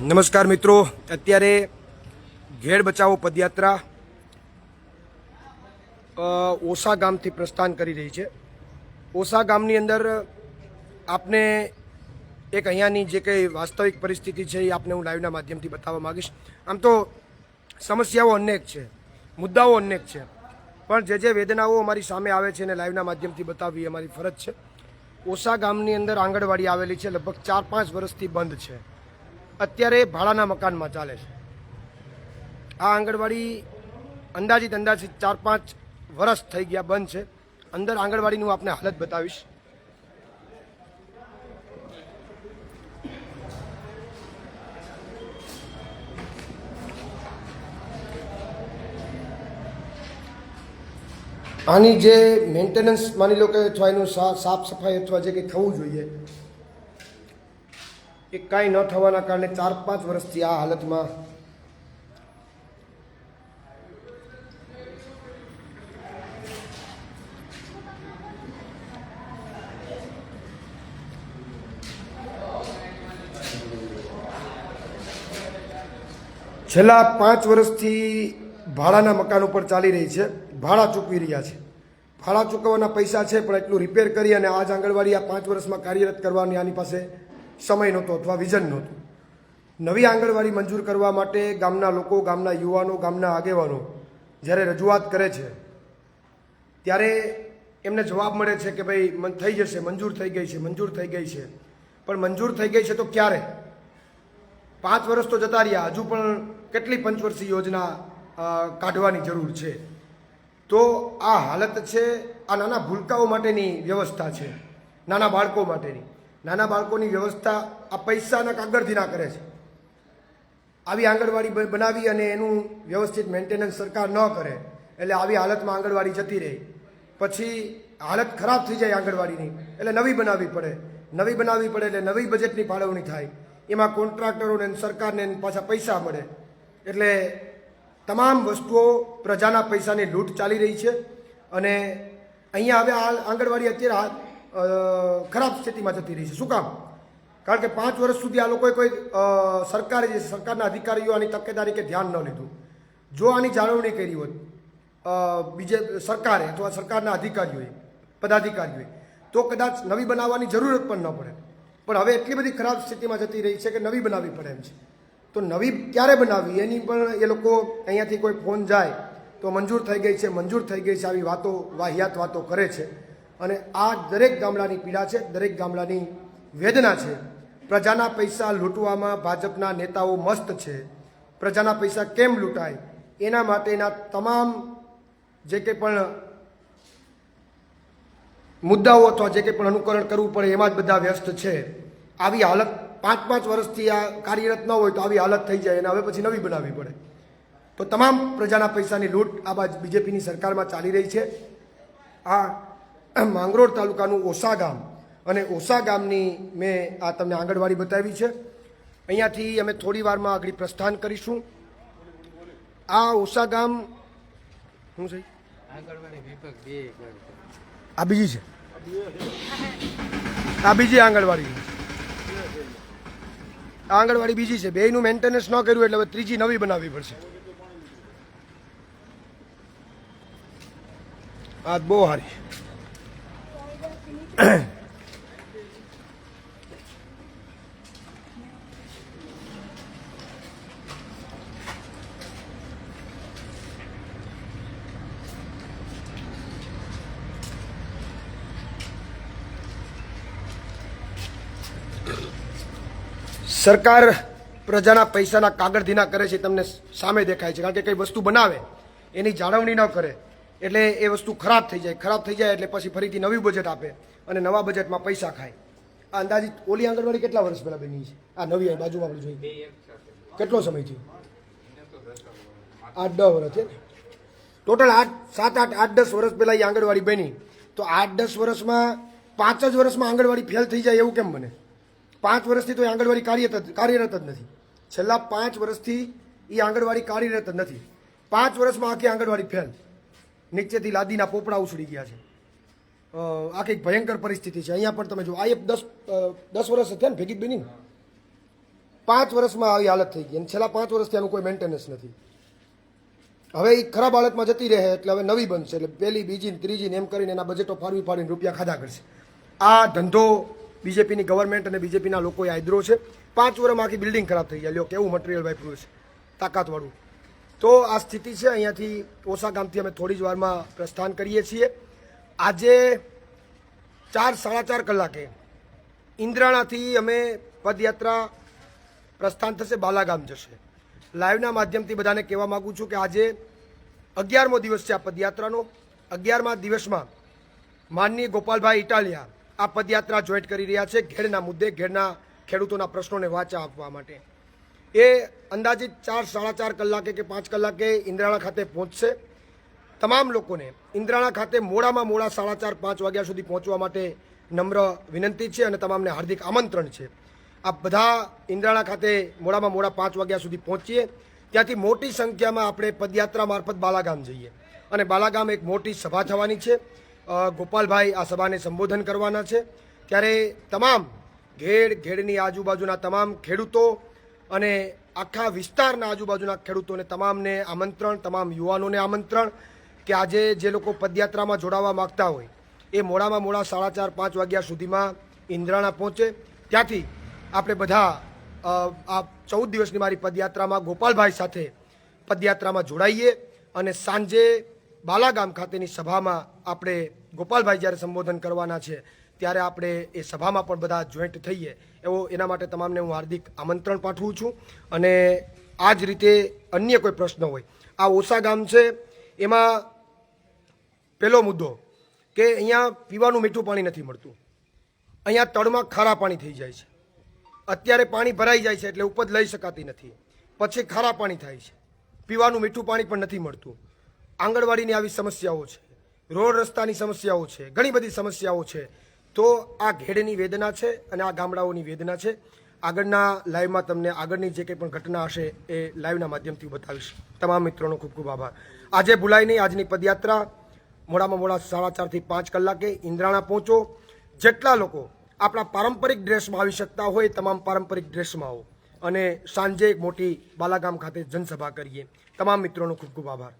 નમસ્કાર મિત્રો, અત્યારે ઘેડ બચાવો પદયાત્રા ઓસા ગામથી પ્રસ્થાન કરી રહી છે। ઓસા ગામની અંદર આપને એક અહીંયાની જે કંઈ વાસ્તવિક પરિસ્થિતિ છે એ આપને હું લાઈવના માધ્યમથી બતાવવા માગીશ। આમ તો સમસ્યાઓ અનેક છે, મુદ્દાઓ અનેક છે, પણ જે વેદનાઓ અમારી સામે આવે છે એને લાઈવના માધ્યમથી બતાવવી અમારી ફરજ છે। ઓસા ગામની અંદર આંગણવાડી આવેલી છે, લગભગ 4-5 વર્ષથી બંધ છે। અત્યારે ભાડાના મકાનમાં ચાલે છે। આ આંગણવાડી અંદાજિત 4-5 વર્ષ થઈ ગયા બંધ છે। અંદર આંગણવાડીનું આપને હાલત બતાવીશ। આની જે મેન્ટેનન્સ માની લો કે અથવા એનું સાફ સફાઈ અથવા જે કંઈ થવું જોઈએ એ કાંઈ ન થવાના કારણે 4-5 વર્ષથી આ હાલતમાં છેલ્લા 5 વર્ષથી ભાડાના મકાન ઉપર ચાલી રહી છે। ભાડા ચૂકવી રહ્યા છે, ભાડા ચૂકવવાના પૈસા છે, પણ એટલું રિપેર કરી અને આજ આંગણવાડી આ 5 વર્ષમાં કાર્યરત કરવાની આની પાસે સમય નહોતો અથવા વિઝન નહોતું। નવી આંગણવાડી મંજૂર કરવા માટે ગામના લોકો, ગામના યુવાનો, ગામના આગેવાનો જ્યારે રજૂઆત કરે છે ત્યારે એમને જવાબ મળે છે કે ભાઈ થઈ જશે, મંજૂર થઈ ગઈ છે, મંજૂર થઈ ગઈ છે। પણ મંજૂર થઈ ગઈ છે તો ક્યારે? 5 વર્ષ તો જતા રહ્યા, હજુ પણ કેટલી પંચવર્ષીય યોજના કાઢવાની જરૂર છે। તો આ હાલત છે, આ નાના ભૂલકાઓ માટેની વ્યવસ્થા છે, નાના બાળકો માટેની। નાના બાળકોની વ્યવસ્થા આ પૈસાના કાગળથી ના કરે છે। આવી આંગણવાડી બનાવી અને એનું વ્યવસ્થિત મેન્ટેનન્સ સરકાર ન કરે એટલે આવી હાલતમાં આંગણવાડી જતી રહે, પછી હાલત ખરાબ થઈ જાય આંગણવાડીની એટલે નવી બનાવવી પડે। નવી બનાવવી પડે એટલે નવી બજેટની ફાળવણી થાય, એમાં કોન્ટ્રાક્ટરોને સરકારને પાછા પૈસા મળે, એટલે તમામ વસ્તુઓ પ્રજાના પૈસાની લૂંટ ચાલી રહી છે। અને અહીંયા હવે આ આંગણવાડી અત્યારે ખરાબ સ્થિતિમાં જતી રહી છે। શું કામ? કારણ કે 5 વર્ષ સુધી આ લોકોએ કોઈ સરકારના અધિકારીઓ આની તકેદારી કે ધ્યાન ન લીધું। જો આની જાળવણી કરી હોત સરકારે અથવા સરકારના અધિકારીઓએ, પદાધિકારીઓએ, તો કદાચ નવી બનાવવાની જરૂરત પણ ન પડે। પણ હવે એટલી બધી ખરાબ સ્થિતિમાં જતી રહી છે કે નવી બનાવવી પડે એમ છે। તો નવી ક્યારે બનાવવી એની પણ એ લોકો અહીંયાથી કોઈ ફોન જાય તો મંજૂર થઈ ગઈ છે, મંજૂર થઈ ગઈ છે, આવી વાતો, વાહિયાત વાતો કરે છે। અને આ દરેક ગામડાની પીડા છે, દરેક ગામડાની વેદના છે। પ્રજાના પૈસા લૂંટવામાં ભાજપના નેતાઓ મસ્ત છે। પ્રજાના પૈસા કેમ લૂંટાય એના માટેના તમામ જે કંઈ પણ મુદ્દાઓ અથવા જે કંઈ પણ અનુકરણ કરવું પડે એમાં જ બધા વ્યસ્ત છે। આવી હાલત 5-5 વર્ષથી આ કાર્યરત ન હોય તો આવી હાલત થઈ જાય અને હવે પછી નવી બનાવવી પડે। તો તમામ પ્રજાના પૈસાની લૂંટ આ બાજુ બીજેપીની સરકારમાં ચાલી રહી છે। આ માંગરોળ તાલુકાનું ઓસા ગામ, અને ઓસા ગામની મેં આ તમને આંગણવાડી બતાવી છે। અહીંયાથી અમે થોડી વારમાં આગળ પ્રસ્થાન કરીશું। આ ઓસા ગામ શું છે? આ બીજી છે, આ બીજી આંગણવાડી, આ આંગણવાડી બીજી છે। બેયનું મેન્ટેનન્સ ન કર્યું એટલે હવે ત્રીજી નવી બનાવવી પડશે। આ બહુ સારી। સરકાર પ્રજાના પૈસાના કાગળધીના કરે છે, તમને સામે દેખાય છે। કારણ કે કઈ વસ્તુ બનાવે એની જાળવણી ન કરે એટલે એ વસ્તુ ખરાબ થઈ જાય। ખરાબ થઈ જાય એટલે પછી ફરીથી નવી બજેટ આપે અને નવા બજેટમાં પૈસા ખાય। આ અંદાજિત ઓલી આંગણવાડી કેટલા વર્ષ પહેલા બની છે? આ નવી બાજુમાં આપણે જોઈએ કેટલો સમય થયો? 8-10 વર્ષ છે ને? ટોટલ 7-8-10 વર્ષ પહેલા એ આંગણવાડી બની। તો 8-10 વર્ષમાં 5 જ વર્ષમાં આંગણવાડી ફેલ થઈ જાય એવું કેમ બને? 5 વર્ષથી તો એ આંગણવાડી કાર્યરત જ નથી। છેલ્લા 5 વર્ષથી એ આંગણવાડી કાર્યરત જ નથી। 5 વર્ષમાં આખી આંગણવાડી ફેલ, નીચેથી લાદીના પોપડા ઉછળી ગયા છે। આખી ભયંકર પરિસ્થિતિ છે। અહીંયા પણ તમે જો આ 10 વર્ષ થયા ને ભેગી જ બની ને, 5 વર્ષમાં આવી હાલત થઈ ગઈ અને છેલ્લા 5 વર્ષથી આનું કોઈ મેન્ટેનન્સ નથી. હવે એ ખરાબ હાલતમાં જતી રહે એટલે હવે નવી બનશે એટલે પહેલી બીજી ને ત્રીજી ને એમ કરીને એના બજેટો ફાડીને રૂપિયા ખાધા કરશે. આ ધંધો બીજેપીની ગવર્મેન્ટ અને બીજેપીના લોકોએ આદરો છે. 5 વર્ષમાં આખી બિલ્ડિંગ ખરાબ થઈ જાય. લ્યો કેવું મટીરિયલ વાપર્યું છે, તાકાતવાળું. તો આ સ્થિતિ છે. અહીંયાથી ઓસા ગામથી અમે થોડી જ વારમાં પ્રસ્થાન કરીએ છીએ. આજે 4-4.5 કલાકે ઇન્દ્રાણાથી અમે પદયાત્રા પ્રસ્થાન થશે, બાલાગામ જશે. લાઈવના માધ્યમથી બધાને કહેવા માગું છું કે આજે 11મો દિવસ છે આ પદયાત્રાનો. 11મા દિવસમાં માનનીય ગોપાલભાઈ ઇટાલિયા આ પદયાત્રા જોઈન્ટ કરી રહ્યા છે ઘેડના મુદ્દે, ઘેડના ખેડૂતોના પ્રશ્નોને વાચા આપવા માટે. એ અંદાજિત 4-4.5 કલાકે કે 5 કલાકે ઇન્દ્રાણા ખાતે પહોંચશે. તમામ લોકોને ઇન્દ્રાણા ખાતે મોડામાં મોડા 4:30-5 વાગ્યા સુધી પહોંચવા માટે નમ્ર વિનંતી છે અને તમામને હાર્દિક આમંત્રણ છે. આ બધા ઇન્દ્રાણા ખાતે મોડામાં મોડા 5 વાગ્યા સુધી પહોંચીએ. ત્યાંથી મોટી સંખ્યામાં આપણે પદયાત્રા મારફત બાલાગામ જઈએ અને બાલાગામ એક મોટી સભા થવાની છે. ગોપાલભાઈ આ સભાને સંબોધન કરવાના છે. ત્યારે તમામ ઘેડની આજુબાજુના તમામ ખેડૂતો અને આખા વિસ્તારના આજુબાજુના ખેડૂતોને તમામને આમંત્રણ, તમામ યુવાનોને આમંત્રણ કે આજે જે લોકો પદયાત્રામાં જોડાવા માગતા હોય એ મોડામાં મોડા 4:30-5 વાગ્યા સુધીમાં ઇન્દ્રાણા પહોંચે. ત્યાંથી આપણે બધા આ 14 દિવસની મારી પદયાત્રામાં ગોપાલભાઈ સાથે પદયાત્રામાં જોડાઈએ અને સાંજે બાલાગામ ખાતેની સભામાં આપણે ગોપાલભાઈ જ્યારે સંબોધન કરવાના છે ત્યારે આપણે એ સભામાં પણ બધા જોઈન્ટ થઈએ એવો એના માટે તમામને હું હાર્દિક આમંત્રણ પાઠવું છું. અને આ જ રીતે અન્ય કોઈ પ્રશ્ન હોય, આ ઓસા ગામ છે એમાં પહેલો મુદ્દો કે અહીંયા પીવાનું મીઠું પાણી નથી મળતું. અહીંયા તળમાં ખારા પાણી થઈ જાય છે. અત્યારે પાણી ભરાઈ જાય છે એટલે ઉપજ લઈ શકાતી નથી. પછી ખારા પાણી થાય છે. પીવાનું મીઠું પાણી પણ નથી મળતું. આંગણવાડીની આવી સમસ્યાઓ છે, રોડ રસ્તાની સમસ્યાઓ છે, ઘણી બધી સમસ્યાઓ છે. તો આ ઘેડની વેદના છે અને આ ગામડાઓની વેદના છે. આગળના લાઈવમાં તમને આગળની જે કંઈ પણ ઘટના હશે એ લાઈવના માધ્યમથી બતાવીશ. તમામ મિત્રોનો ખૂબ ખૂબ આભાર. આજે ભૂલાય નહીં, આજની પદયાત્રા મોડામાં મોડા 4:30 થી 5 કલાકે ઇન્દ્રાણા પહોંચો. જેટલા લોકો આપણા પારંપરિક ડ્રેસમાં આવી શકતા હોય તમામ પારંપરિક ડ્રેસમાં આવો અને સાંજે એક મોટી બાલાગામ ખાતે જનસભા કરીએ. તમામ મિત્રોનો ખૂબ ખૂબ આભાર.